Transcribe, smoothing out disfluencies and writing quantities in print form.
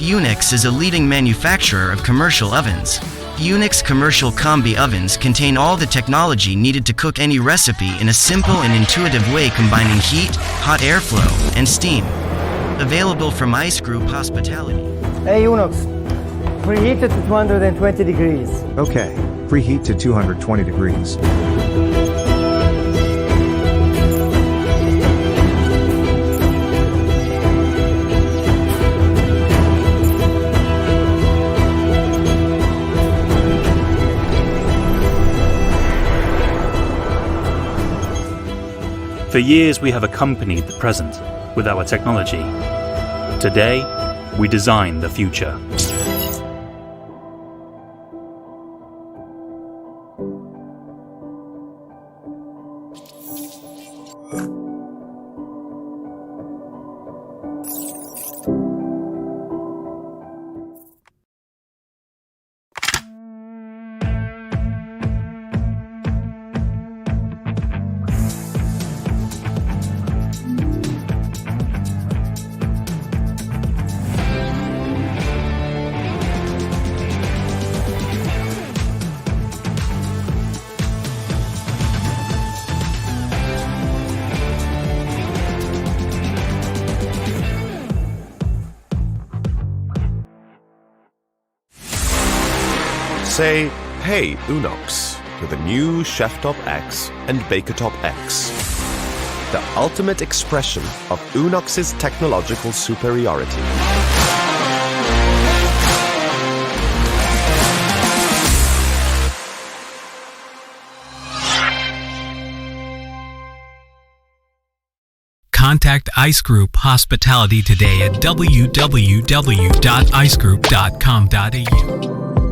Unox is a leading manufacturer of commercial ovens. Unox commercial combi ovens contain all the technology needed to cook any recipe in a simple and intuitive way, combining heat, hot airflow, and steam. Available from Ice Group Hospitality. Hey Unox, preheat it to 220 degrees. Okay, preheat to 220 degrees. For years we have accompanied the present with our technology. Today, we design the future. Say, hey Unox, with the new CHEFTOP-X and BAKERTOP-X. The ultimate expression of Unox's technological superiority. Contact Ice Group Hospitality today at www.icegroup.com.au.